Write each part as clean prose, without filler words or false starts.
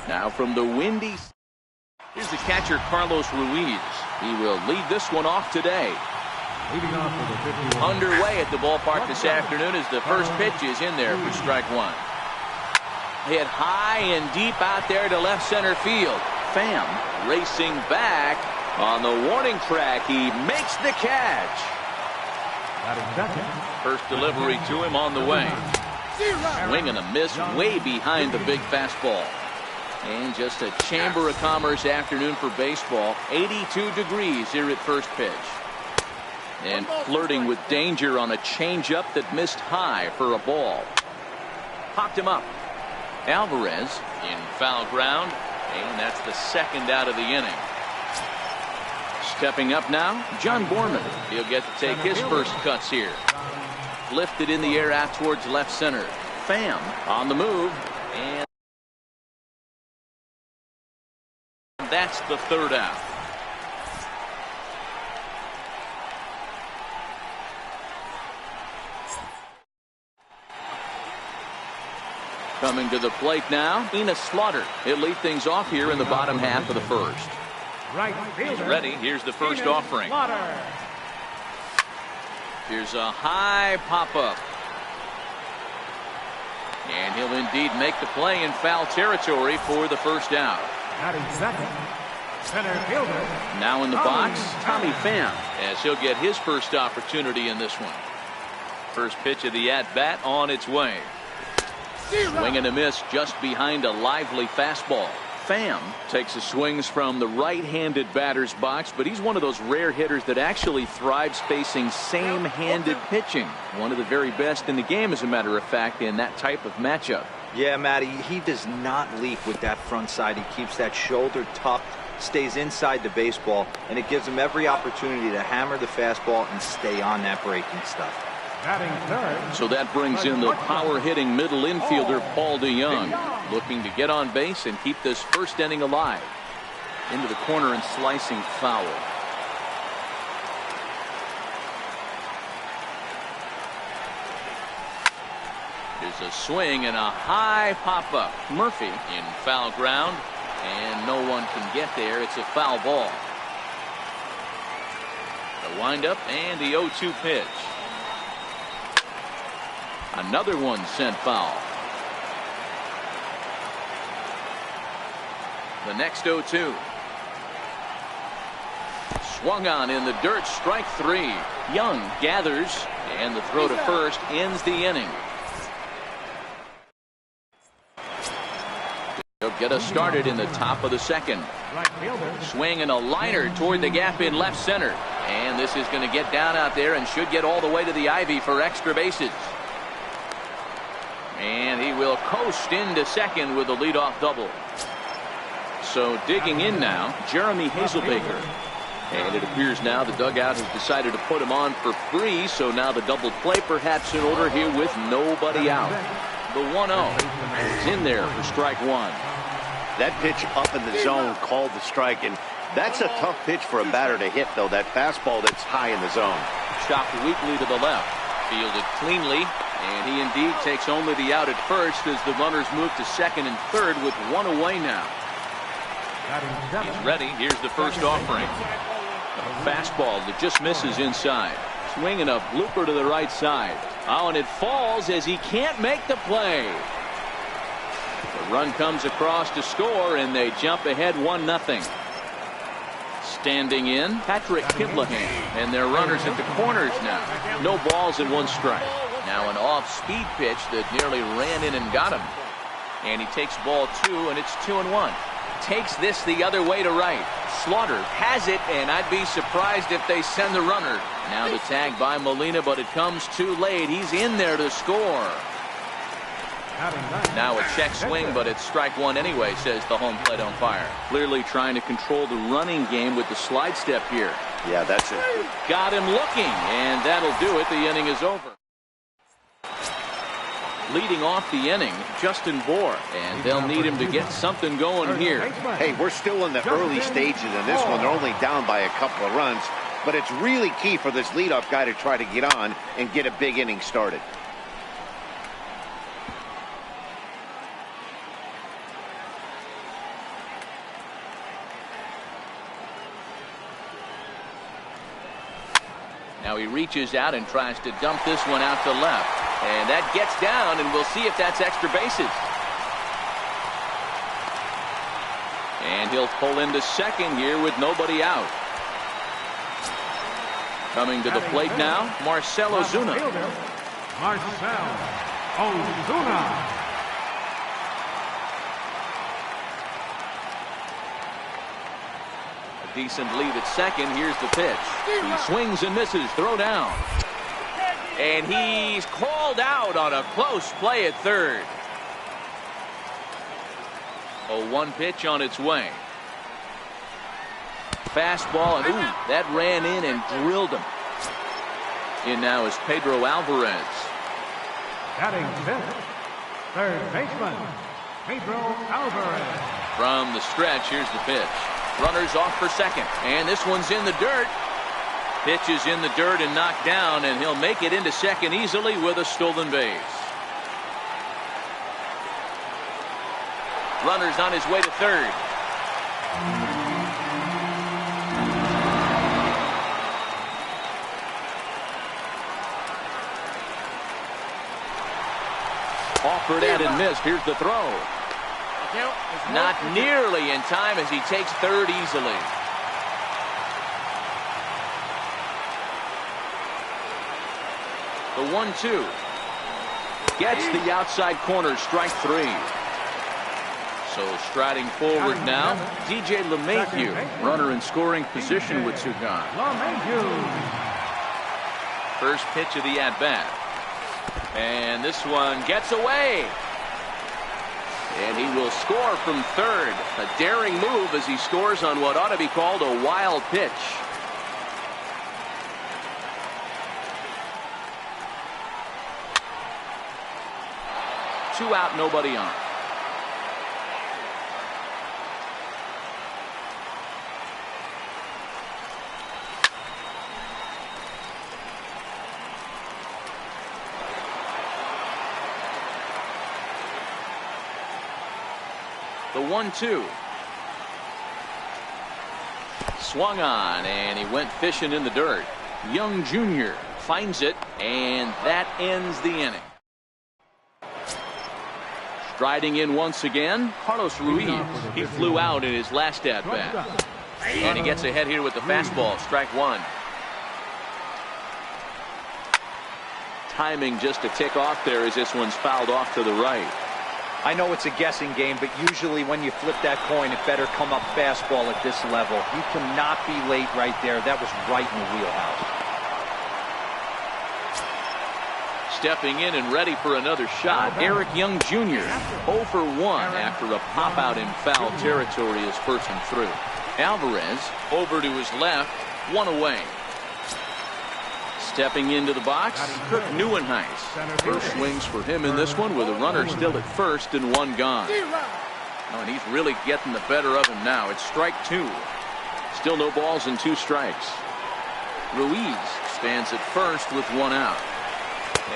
Now from the windy. Here's the catcher, Carlos Ruiz. He will lead this one off today. Underway at the ballpark this afternoon as the first pitch is in there for strike one. Hit high and deep out there to left center field. Pham racing back on the warning track. He makes the catch. First delivery to him on the way. Swing and a miss way behind the big fastball. And just a Chamber of Commerce afternoon for baseball. 82 degrees here at first pitch. And flirting with danger on a changeup that missed high for a ball. Popped him up. Alvarez in foul ground. And that's the second out of the inning. Stepping up now, John Borman. He'll get to take his first cuts here. Lifted in the air out towards left center. Pham on the move. And that's the third out. Coming to the plate now, Enos Slaughter. He'll lead things off here in the bottom half of the first. He's ready. Here's the first offering. Here's a high pop-up. And he'll indeed make the play in foul territory for the first out. Now in the box, Tommy Pham, as he'll get his first opportunity in this one. First pitch of the at-bat on its way. Swing and a miss just behind a lively fastball. Pham takes his swings from the right-handed batter's box, but he's one of those rare hitters that actually thrives facing same-handed pitching. One of the very best in the game, as a matter of fact, in that type of matchup. Yeah, Matty, he does not leap with that front side. He keeps that shoulder tucked, stays inside the baseball, and it gives him every opportunity to hammer the fastball and stay on that breaking stuff. So that brings in the power-hitting middle infielder Paul DeYoung, looking to get on base and keep this first inning alive. Into the corner and slicing foul. There's a swing and a high pop-up. Murphy in foul ground, and no one can get there. It's a foul ball. The windup and the 0-2 pitch. Another one sent foul. The next 0-2. Swung on in the dirt, strike three. Young gathers, and the throw to first ends the inning. He'll get us started in the top of the second. Swing and a liner toward the gap in left center. And this is going to get down out there and should get all the way to the ivy for extra bases. And he will coast into second with a leadoff double. So digging in now, Jeremy Hazelbaker. And it appears now the dugout has decided to put him on for free. So now the double play perhaps in order here with nobody out. The 1-0 is in there for strike one. That pitch up in the zone called the strike. And that's a tough pitch for a batter to hit, though. That fastball that's high in the zone. Chopped weakly to the left. Fielded cleanly. And he indeed takes only the out at first as the runners move to second and third with one away now. He's ready. Here's the first offering. A fastball that just misses inside. Swinging a blooper to the right side. Oh, and it falls as he can't make the play. The run comes across to score, and they jump ahead 1-0. Standing in, Patrick Kidlahan, and their runners at the corners now. No balls and one strike. Now an off-speed pitch that nearly ran in and got him. And he takes ball two, and it's 2-1. Takes this the other way to right. Slaughter has it, and I'd be surprised if they send the runner. Now the tag by Molina, but it comes too late. He's in there to score. Now a check swing, but it's strike one anyway, says the home plate umpire. Clearly trying to control the running game with the slide step here. Yeah, that's it. Got him looking, and that'll do it. The inning is over. Leading off the inning, Justin Bour, and they'll need him to get something going here. Hey, we're still in the early stages in this one. They're only down by a couple of runs, but it's really key for this leadoff guy to try to get on and get a big inning started. Now he reaches out and tries to dump this one out to left. And that gets down, and we'll see if that's extra bases. And he'll pull into second here with nobody out. Coming to the plate now, Marcell Ozuna. Marcell Ozuna. A decent lead at second. Here's the pitch. He swings and misses. Throw down. And he's called out on a close play at third. A 1 pitch on its way. Fastball, and ooh, that ran in and drilled him. In now is Pedro Alvarez. Batting fifth, third baseman, Pedro Alvarez. From the stretch, here's the pitch. Runners off for second, and this one's in the dirt. Pitch is in the dirt and knocked down, and he'll make it into second easily with a stolen base. Runners on his way to third. Offered at and missed. Here's the throw. Not nearly in time as he takes third easily. The 1-2. Gets the outside corner, strike three. So striding forward now, DJ LeMahieu, runner in scoring position with Sugan. First pitch of the at-bat. And this one gets away. And he will score from third. A daring move as he scores on what ought to be called a wild pitch. Two out, nobody on. The 1-2. Swung on, and he went fishing in the dirt. Young Jr. finds it, and that ends the inning. Striding in once again, Carlos Ruiz. He flew out in his last at-bat. And he gets ahead here with the fastball, strike one. Timing just a tick off there as this one's fouled off to the right. I know it's a guessing game, but usually when you flip that coin, it better come up fastball at this level. You cannot be late right there. That was right in the wheelhouse. Stepping in and ready for another shot, Eric Young Jr. 0 for 1 after a pop out in foul territory is first and through. Alvarez over to his left, one away. Stepping into the box, Kirk Neuenhuis. First swings for him in this one with a runner still at first and one gone. Oh, and he's really getting the better of him now. It's strike two. Still no balls and 2 strikes. Ruiz stands at first with 1 out.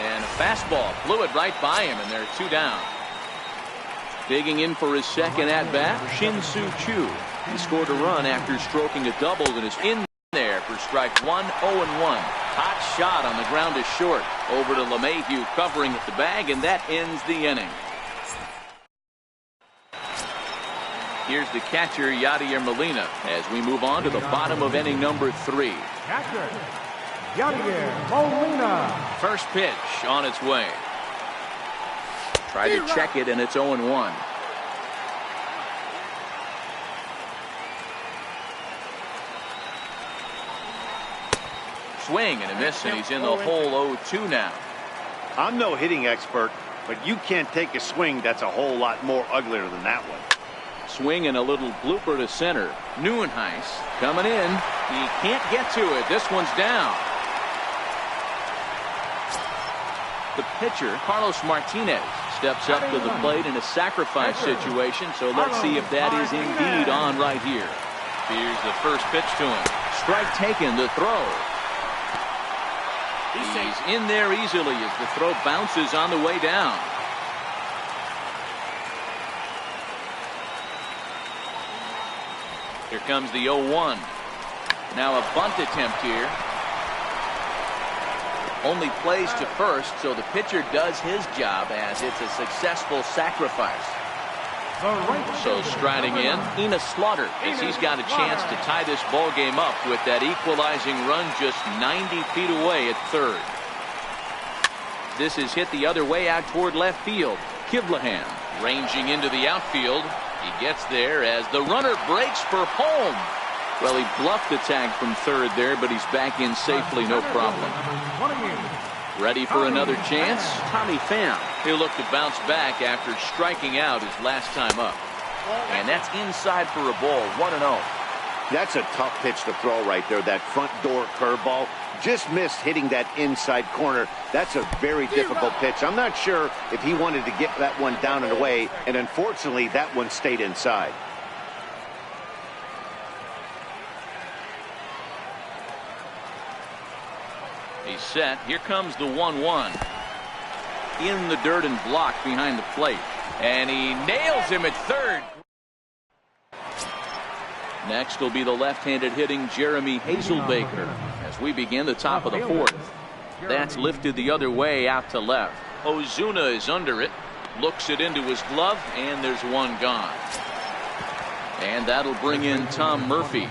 And a fastball flew it right by him, and they're 2 down. Digging in for his second at-bat, Shin-Soo Choo. He scored a run after stroking a double and is in there for strike 1, 0-1. Hot shot on the ground is short. Over to LeMahieu covering at the bag, and that ends the inning. Here's the catcher, Yadier Molina, as we move on to the bottom of inning number 3. Catcher, Yadier Molina. First pitch on its way. Tried to check it, and it's 0-1. Swing and a miss, and he's in the hole 0-2 now. I'm no hitting expert, but you can't take a swing that's a whole lot more uglier than that one. Swing and a little blooper to center. Neuenhuis coming in. He can't get to it. This one's down. The pitcher, Carlos Martinez, steps up to the plate in a sacrifice situation, so let's see if that is indeed on right here. Here's the first pitch to him. Strike taken, the throw. He's in there easily as the throw bounces on the way down. Here comes the 0-1. Now a bunt attempt here. Only plays to first, so the pitcher does his job as it's a successful sacrifice. So striding in, Enos Slaughter, as he's got a chance to tie this ball game up with that equalizing run just 90 feet away at third. This is hit the other way out toward left field. Kivlahan ranging into the outfield. He gets there as the runner breaks for home. Well, he bluffed the tag from third there, but he's back in safely, no problem. Ready for another chance? Tommy Pham. He'll look to bounce back after striking out his last time up. And that's inside for a ball, 1-0. That's a tough pitch to throw right there. That front door curveball just missed hitting that inside corner. That's a very difficult pitch. I'm not sure if he wanted to get that one down and away, and unfortunately that one stayed inside. He's set. Here comes the 1-1. In the dirt and blocked behind the plate. And he nails him at third. Next will be the left-handed hitting Jeremy Hazelbaker as we begin the top of the fourth. That's lifted the other way out to left. Ozuna is under it. Looks it into his glove, and there's one gone. And that'll bring in Tom Murphy.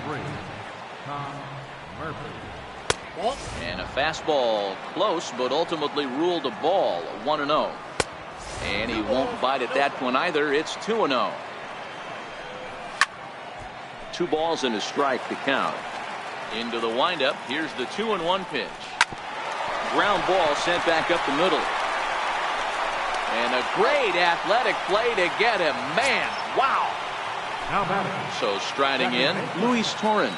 And a fastball close, but ultimately ruled a ball, 1-0. And he won't bite at that one either. It's 2-0. 2 balls and a strike to count. Into the windup. Here's the 2-1 pitch. Ground ball sent back up the middle. And a great athletic play to get him. Man, wow. So striding in, Luis Torrens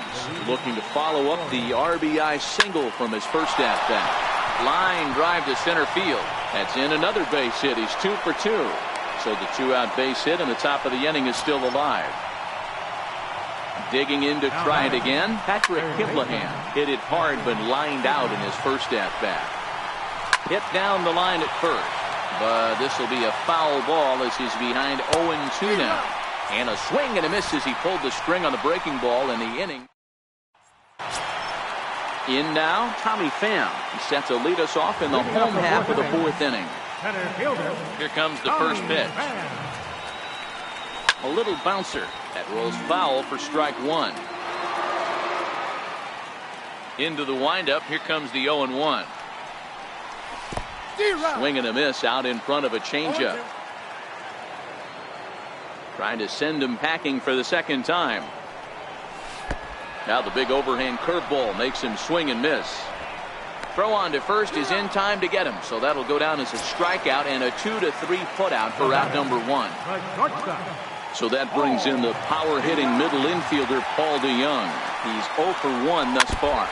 looking to follow up the RBI single from his first at-bat. Line drive to center field. That's in another base hit. He's 2 for 2. So the 2-out base hit and the top of the inning is still alive. Digging in to try it again, Patrick Kivlahan hit it hard but lined out in his first at-bat. Hit down the line at first, but this will be a foul ball as he's behind 0-2 now. And a swing and a miss as he pulled the string on the breaking ball in the inning. In now, Tommy Pham. He's set to lead us off in the home half of the fourth inning. Here comes the first pitch. A little bouncer that rolls foul for strike 1. Into the windup. Here comes the 0-1. Swing and a miss out in front of a changeup. Trying to send him packing for the second time. Now the big overhand curveball makes him swing and miss. Throw on to first is in time to get him, so that'll go down as a strikeout and a 2 to 3 putout for out number 1. So that brings in the power hitting middle infielder Paul DeYoung. He's 0 for 1 thus far.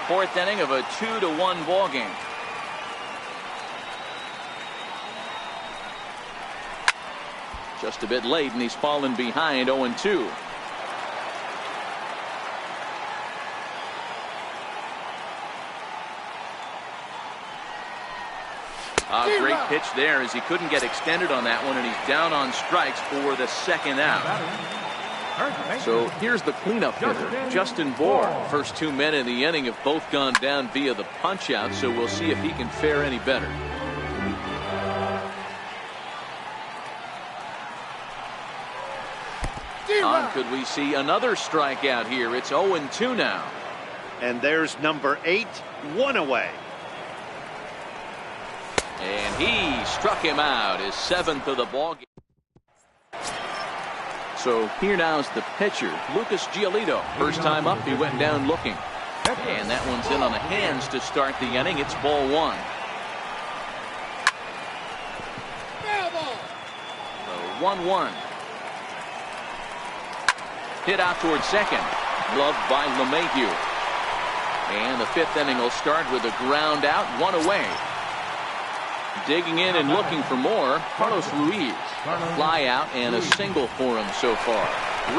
Fourth inning of a 2-1 ball game. Just a bit late, and he's fallen behind 0-2. A great pitch there as he couldn't get extended on that one, and he's down on strikes for the second out. So here's the cleanup hitter, Justin Bour. First 2 men in the inning have both gone down via the punch out, so we'll see if he can fare any better. Could we see another strikeout here? It's 0-2 now. And there's number 8, 1 away. And he struck him out, his 7th of the ball game. So here now is the pitcher, Lucas Giolito. First time up, he went down looking. And that one's in on the hands to start the inning. It's ball 1. So 1-1. Hit out towards second. Gloved by LeMahieu. And the 5th inning will start with a ground out, 1 away. Digging in and looking for more, Carlos Ruiz. A fly out and a single for him so far.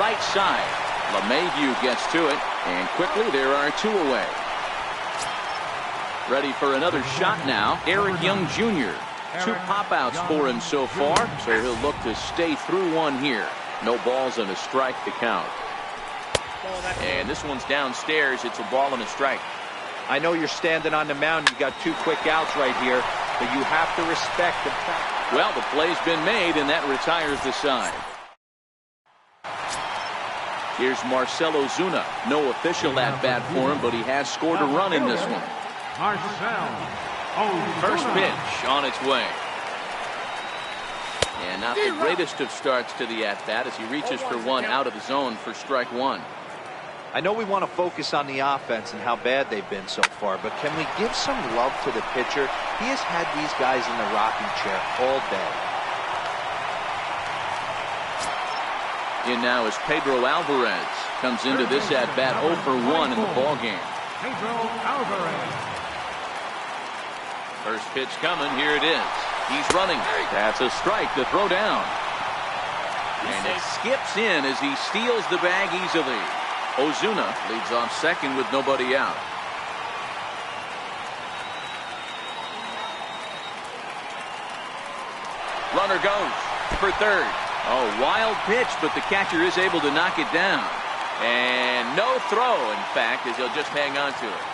Right side. LeMahieu gets to it, and quickly there are 2 away. Ready for another shot now, Eric Young Jr. 2 pop-outs for him so far, so he'll look to stay through one here. No balls and a strike to count. And this one's downstairs. It's a ball and a strike. I know you're standing on the mound. You got 2 quick outs right here, but you have to respect the fact. Well, the play's been made, and that retires the side. Here's Marcelo Zuna. No official at-bat for him, but he has scored a run in this one. First pitch on its way. And not the greatest of starts to the at-bat as he reaches for one out of the zone for strike 1. I know we want to focus on the offense and how bad they've been so far, but can we give some love to the pitcher? He has had these guys in the rocking chair all day. In now is Pedro Alvarez. Comes into this at-bat 0 for 1 in the ballgame. Pedro Alvarez. First pitch coming. Here it is. He's running. That's a strike to throw down. And it skips in as he steals the bag easily. Ozuna leads off second with nobody out. Runner goes for third. Oh, wild pitch, but the catcher is able to knock it down. And no throw, in fact, as he'll just hang on to it.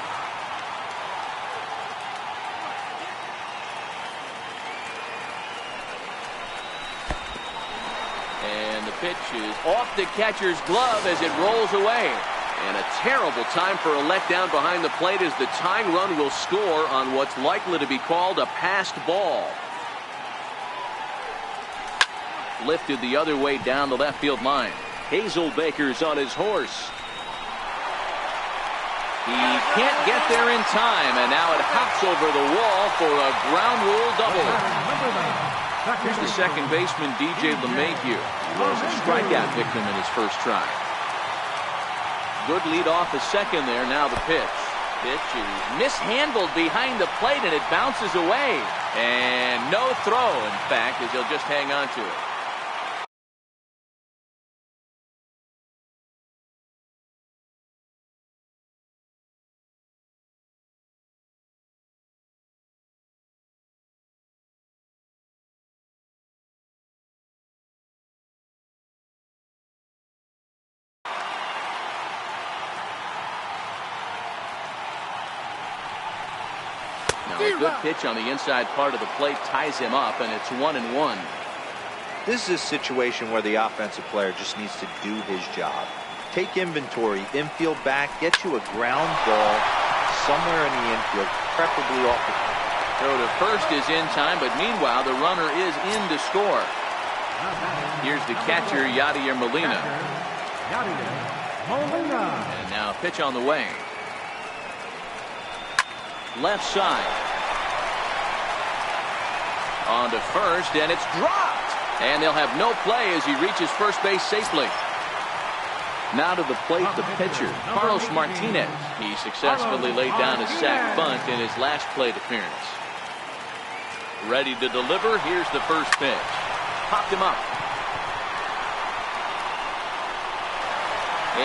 And the pitch is off the catcher's glove as it rolls away. And a terrible time for a letdown behind the plate as the tying run will score on what's likely to be called a passed ball. Lifted the other way down the left field line. Hazelbaker's on his horse. He can't get there in time, and now it hops over the wall for a ground rule double. Here's the second baseman, DJ LeMahieu. He was a strikeout victim in his first try. Good lead off the second there. Now the pitch. Pitch is mishandled behind the plate, and it bounces away. And no throw, in fact, as he'll just hang on to it. Now a good pitch on the inside part of the plate ties him up, and it's 1-1. This is a situation where the offensive player just needs to do his job. Take inventory, infield back, get you a ground ball somewhere in the infield, preferably off the. Throw to first is in time, but meanwhile the runner is in to score. Here's the catcher, Yadier Molina. And now a pitch on the way. Left side. On to first, and it's dropped. And they'll have no play as he reaches first base safely. Now to the plate, the pitcher, Carlos Martinez. He successfully laid down a sac bunt in his last plate appearance. Ready to deliver. Here's the first pitch. Popped him up.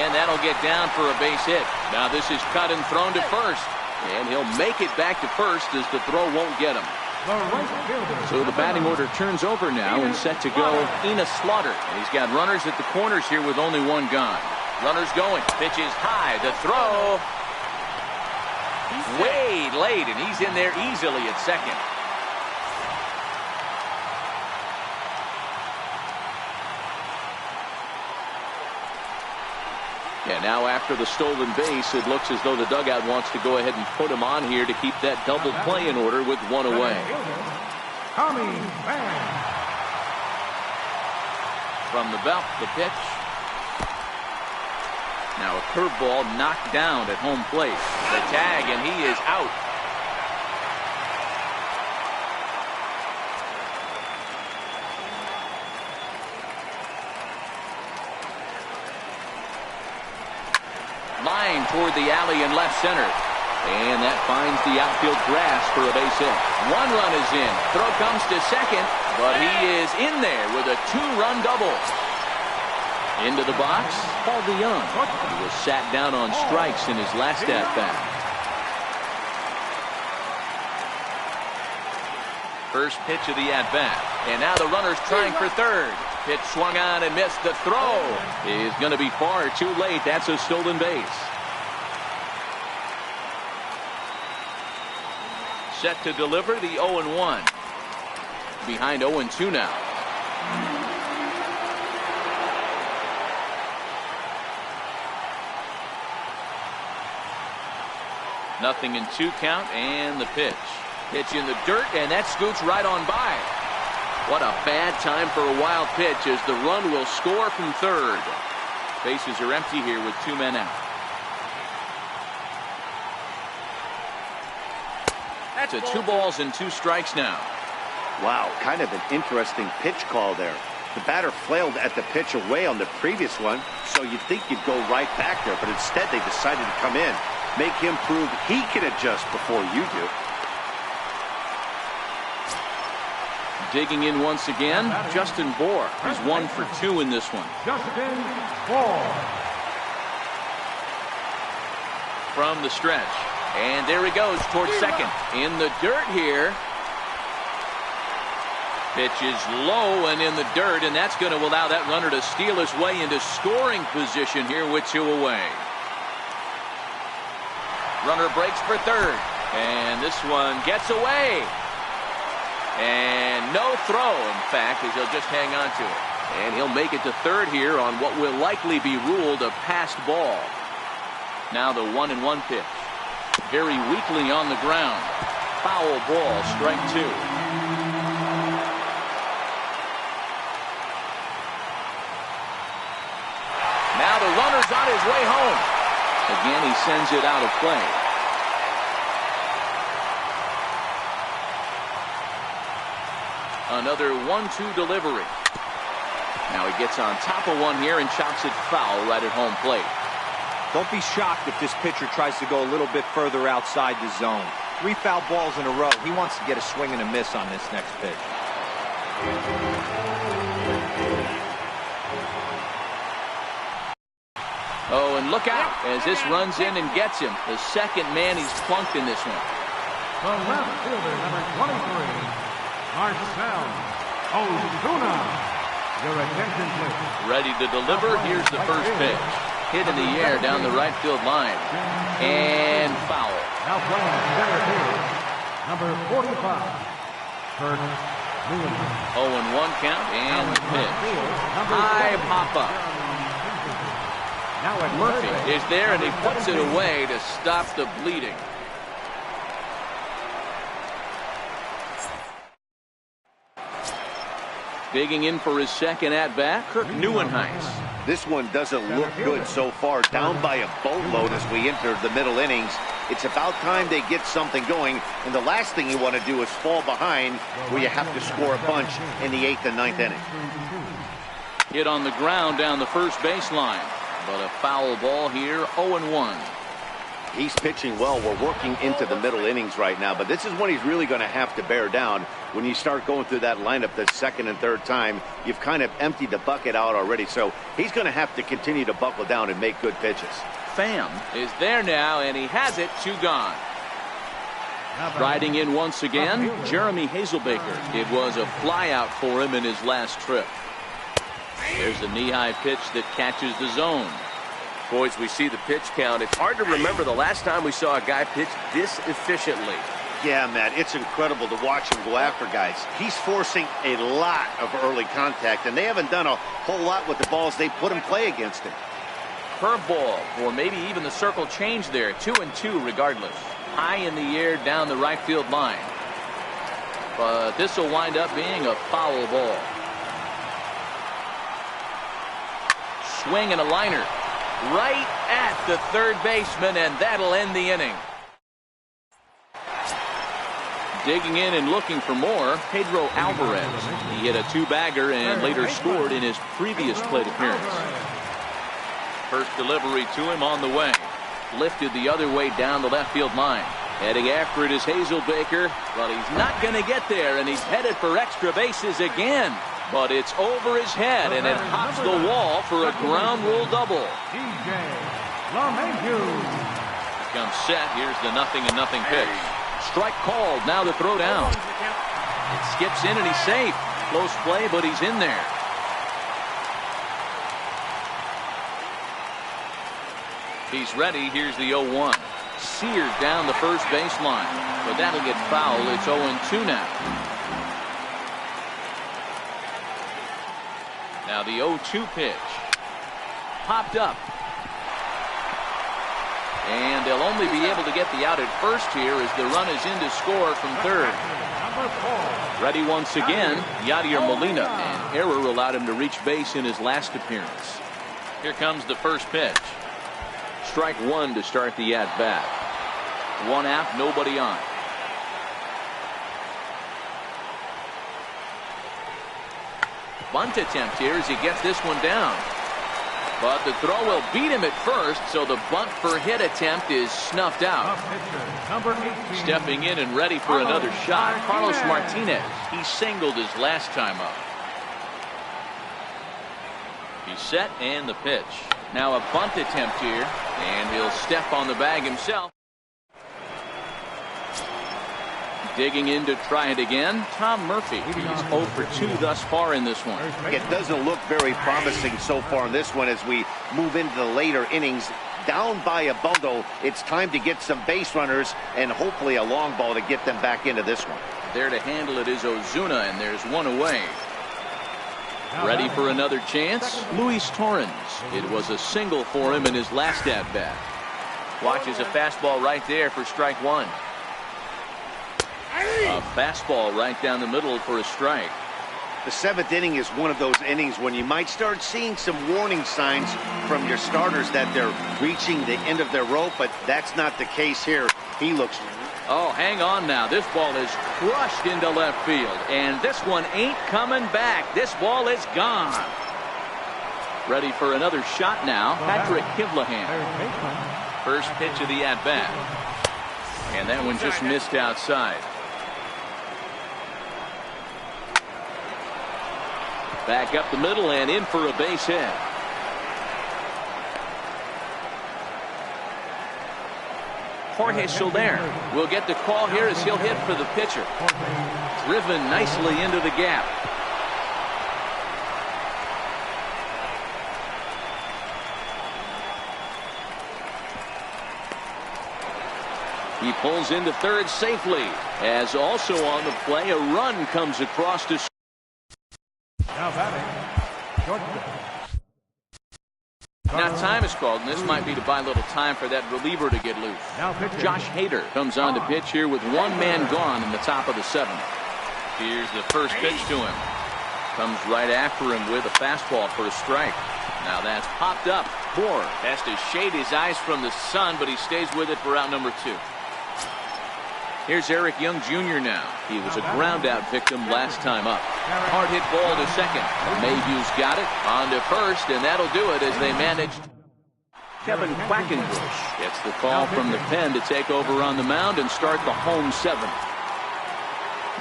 And that'll get down for a base hit. Now this is cut and thrown to first. And he'll make it back to first as the throw won't get him. So the batting order turns over now and set to go Enos Slaughter. And he's got runners at the corners here with only one gone. Runners going. Pitch is high. The throw. Way late, and he's in there easily at second. And now after the stolen base, it looks as though the dugout wants to go ahead and put him on here to keep that double play in order with one away. From the belt, the pitch. Now a curveball knocked down at home plate. The tag, and he is out. Line toward the alley in left center. And that finds the outfield grass for a base hit. One run is in. Throw comes to second, but he is in there with a two-run double. Into the box, Paul DeYoung. He was sat down on strikes in his last at-bat. First pitch of the at-bat. And now the runner's trying for third. Pitch swung on and missed. The throw is going to be far too late. That's a stolen base. Set to deliver the 0-1. Behind 0-2 now. Nothing in 2 count, and the pitch. Pitch in the dirt, and that scoots right on by. What a bad time for a wild pitch, as the run will score from third. Bases are empty here with 2 men out. That's a 2 balls and 2 strikes now. Wow, kind of an interesting pitch call there. The batter flailed at the pitch away on the previous one, so you'd think you'd go right back there, but instead they decided to come in. Make him prove he can adjust before you do. Digging in once again, Justin Bohr. He's 1 for 2 in this one. Justin Bohr. From the stretch. And there he goes towards second. In the dirt here. Pitch is low and in the dirt, and that's going to allow that runner to steal his way into scoring position here with 2 away. Runner breaks for third, and this one gets away. And no throw, in fact, as he'll just hang on to it. And he'll make it to third here on what will likely be ruled a passed ball. Now the 1-1 pitch. Very weakly on the ground. Foul ball, strike 2. Now the runner's on his way home. Again, he sends it out of play. Another 1-2 delivery. Now he gets on top of one here and chops it foul right at home plate. Don't be shocked if this pitcher tries to go a little bit further outside the zone. 3 foul balls in a row. He wants to get a swing and a miss on this next pitch. Oh, and look out as this runs in and gets him. The second man he's plunked in this one. The left fielder, number 23, Marcell Ozuna. Your attention, please. Ready to deliver. Here's the first pitch. Hit in the air down the right field line. And foul. Now playing center field, number 45, Kurt Lewin. 0-1 count and the pitch. High pop-up. Now at Murphy is there, and he puts it away to stop the bleeding. Digging in for his second at-bat, Kirk Neuenhuis. This one doesn't look good so far. Down by a boatload as we enter the middle innings. It's about time they get something going, and the last thing you want to do is fall behind where you have to score a bunch in the 8th and 9th inning. Hit on the ground down the first baseline. But a foul ball here, 0-1. He's pitching well. We're working into the middle innings right now, but this is when he's really going to have to bear down. When you start going through that lineup the second and third time, you've kind of emptied the bucket out already, so he's going to have to continue to buckle down and make good pitches. Pham is there now, and he has it, 2 gone. Riding in once again, Jeremy Hazelbaker. It was a flyout for him in his last trip. There's the knee-high pitch that catches the zone. Boys, we see the pitch count. It's hard to remember the last time we saw a guy pitch this efficiently. Yeah, Matt, it's incredible to watch him go after guys. He's forcing a lot of early contact, and they haven't done a whole lot with the balls they put in play against him. Curveball, or maybe even the circle change there. 2-2 regardless. High in the air down the right field line. But this will wind up being a foul ball. Swing and a liner. Right at the third baseman, and that'll end the inning. Digging in and looking for more, Pedro Alvarez. He hit a 2-bagger and later scored in his previous plate appearance. First delivery to him on the way. Lifted the other way down the left field line. Heading after it is Hazelbaker, but he's not going to get there, and he's headed for extra bases again. But it's over his head, and it hops the wall for a ground rule double. DJ LeMahieu. Comes set. Here's the 0-0 pitch. Strike called. Now the throw down. It skips in, and he's safe. Close play, but he's in there. He's ready. Here's the 0-1. seared down the first baseline. But that'll get fouled. It's 0-2 now. Now the 0-2 pitch. Popped up. And they'll only be able to get the out at first here as the run is in to score from third. Ready once again, Yadier Molina, and error allowed him to reach base in his last appearance. Here comes the first pitch. Strike one to start the at-bat. One out, nobody on. Bunt attempt here as he gets this one down. But the throw will beat him at first, so the bunt for hit attempt is snuffed out. Stepping in and ready for another shot, Carlos Martinez. He singled his last time up. He's set and the pitch. Now a bunt attempt here, and he'll step on the bag himself. Digging in to try it again, Tom Murphy. He's 0 for 2 thus far in this one. It doesn't look very promising so far in this one as we move into the later innings. Down by a bundle, it's time to get some base runners and hopefully a long ball to get them back into this one. There to handle it is Ozuna, and there's one away. Ready for another chance, Luis Torrens. It was a single for him in his last at-bat. Watches a fastball right there for strike one. A fastball right down the middle for a strike. The seventh inning is one of those innings when you might start seeing some warning signs from your starters that they're reaching the end of their rope, but that's not the case here. He looks... Oh, hang on now. This ball is crushed into left field, and this one ain't coming back. This ball is gone. Ready for another shot now, Patrick Kivlahan. First pitch of the at-bat. And that one just missed outside. Back up the middle and in for a base hit. Jorge Soler will get the call here as he'll hit for the pitcher. Driven nicely into the gap. He pulls into third safely, as also on the play a run comes across to. Now batting, Now time is called, and this might be to buy a little time for that reliever to get loose. Josh Hader comes on to pitch here with one man gone in the top of the seventh. Here's the first pitch to him. Comes right after him with a fastball for a strike. Now that's popped up. Moore has to shade his eyes from the sun, but he stays with it for out number two. Here's Eric Young Jr. now. He was a ground out victim last time up. Hard hit ball to second. Mayhew's got it on to first, and that'll do it as they managed. Kevin Quackenbush gets the call from the pen to take over on the mound and start the home seventh.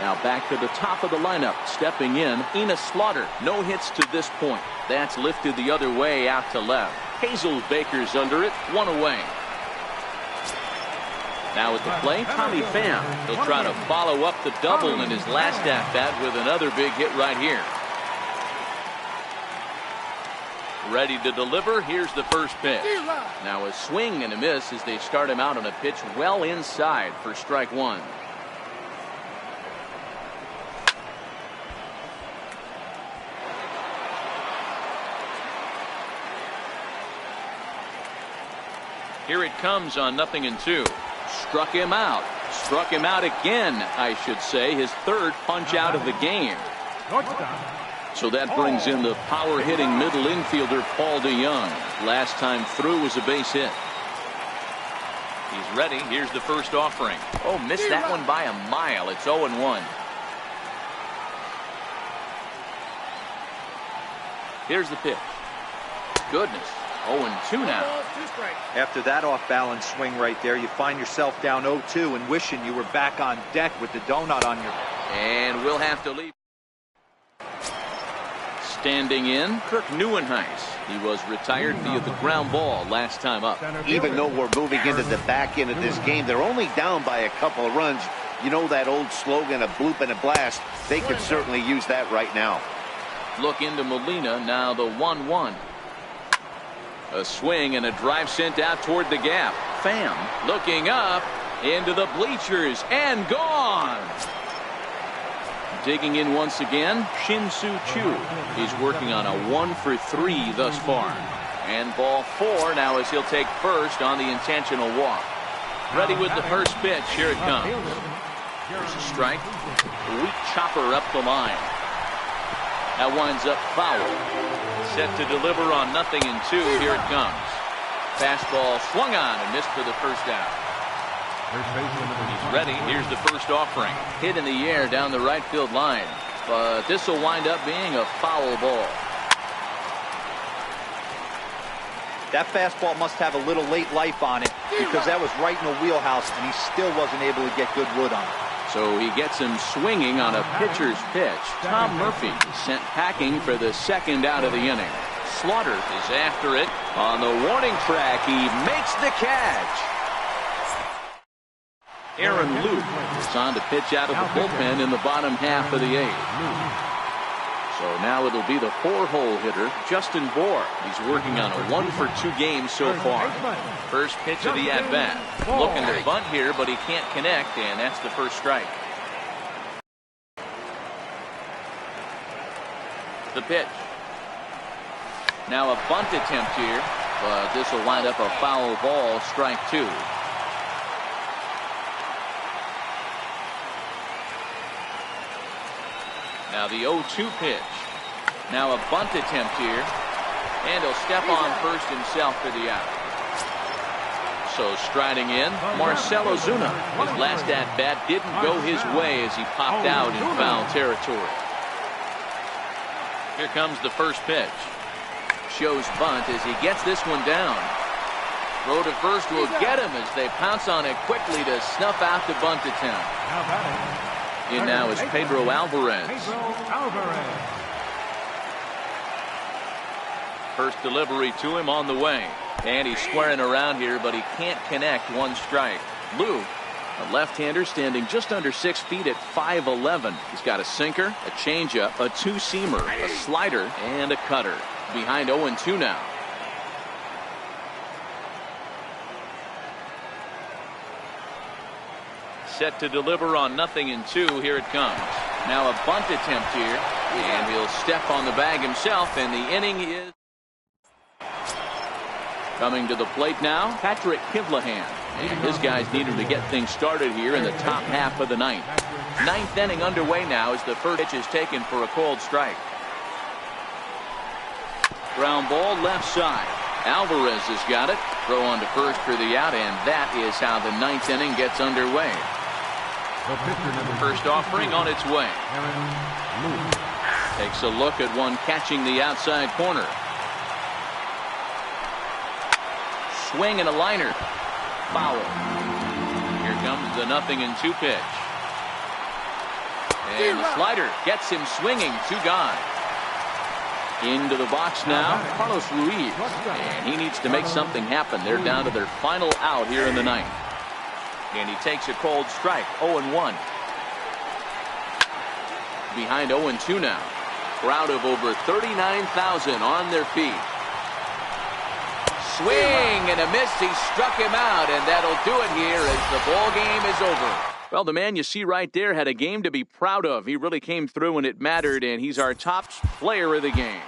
Now back to the top of the lineup. Stepping in, Enos Slaughter. No hits to this point. That's lifted the other way out to left. Hazel Baker's under it. One away. Now at the plate, Tommy Pham. He'll try to follow up the double in his last at-bat with another big hit right here. Ready to deliver. Here's the first pitch. Now a swing and a miss as they start him out on a pitch well inside for strike one. Here it comes on 0-2. Struck him out. Struck him out again, I should say. His third punch out of the game. So that brings in the power hitting middle infielder Paul DeYoung. Last time through was a base hit. He's ready. Here's the first offering. Oh, missed that one by a mile. It's 0-1. Here's the pitch. Goodness. 0-2 now. After that off-balance swing right there, you find yourself down 0-2 and wishing you were back on deck with the donut on your... And we'll have to leave. Standing in, Kirk Neuenhuis. He was retired via the ground ball last time up. Even though we're moving into the back end of this game, they're only down by a couple of runs. You know that old slogan, a bloop and a blast. They could certainly use that right now. Look into Molina, now the 1-1. A swing and a drive sent out toward the gap. Pham looking up into the bleachers and gone. Digging in once again, Shin-Soo Choo. He's working on a 1-for-3 thus far. And ball 4 now as he'll take first on the intentional walk. Ready with the first pitch. Here it comes. There's a strike. A weak chopper up the line. That winds up foul. Set to deliver on 0-2. Here it comes. Fastball swung on and missed for the first out. He's ready. Here's the first offering. Hit in the air down the right field line. But this will wind up being a foul ball. That fastball must have a little late life on it because that was right in the wheelhouse and he still wasn't able to get good wood on it. So he gets him swinging on a pitcher's pitch. Tom Murphy sent packing for the second out of the inning. Slaughter is after it. On the warning track, he makes the catch. Aaron Luke is on to pitch out of the bullpen in the bottom half of the 8th. So now it'll be the 4-hole hitter, Justin Bohr. He's working on a 1-for-2 game so far. First pitch of the at-bat. Looking to bunt here, but he can't connect, and that's the first strike. The pitch. Now a bunt attempt here, but this will wind up a foul ball, strike 2. Now the 0-2 pitch. Now a bunt attempt here. And he'll step on first himself for the out. So striding in, Marcell Ozuna. His last at-bat didn't go his way as he popped out in foul territory. Here comes the first pitch. Shows bunt as he gets this one down. Throw to first will get him as they pounce on it quickly to snuff out the bunt attempt. In now is Pedro Alvarez. First delivery to him on the way. And he's squaring around here, but he can't connect. 1 strike. Luke, a left-hander standing just under 6 feet at 5'11". He's got a sinker, a changeup, a 2-seamer, a slider, and a cutter. Behind 0-2 now. Set to deliver on 0-2. Here it comes. Now a bunt attempt here. And he'll step on the bag himself, and the inning is coming to the plate now. Patrick Kivlahan. And his guys needed to get things started here in the top half of the 9th. 9th inning underway now as the first pitch is taken for a called strike. Ground ball left side. Alvarez has got it. Throw on to first for the out, and that is how the 9th inning gets underway. First offering on its way. Takes a look at one catching the outside corner. Swing and a liner. Foul. Here comes the 0-2 pitch. And the slider gets him swinging. 2 gone. Into the box now, Carlos Ruiz. And he needs to make something happen. They're down to their final out here in the 9th. And he takes a cold strike. 0-1. Behind 0-2 now. Crowd of over 39,000 on their feet. Swing and a miss. He struck him out, and that'll do it here as the ball game is over. Well, the man you see right there had a game to be proud of. He really came through when it mattered, and he's our top player of the game.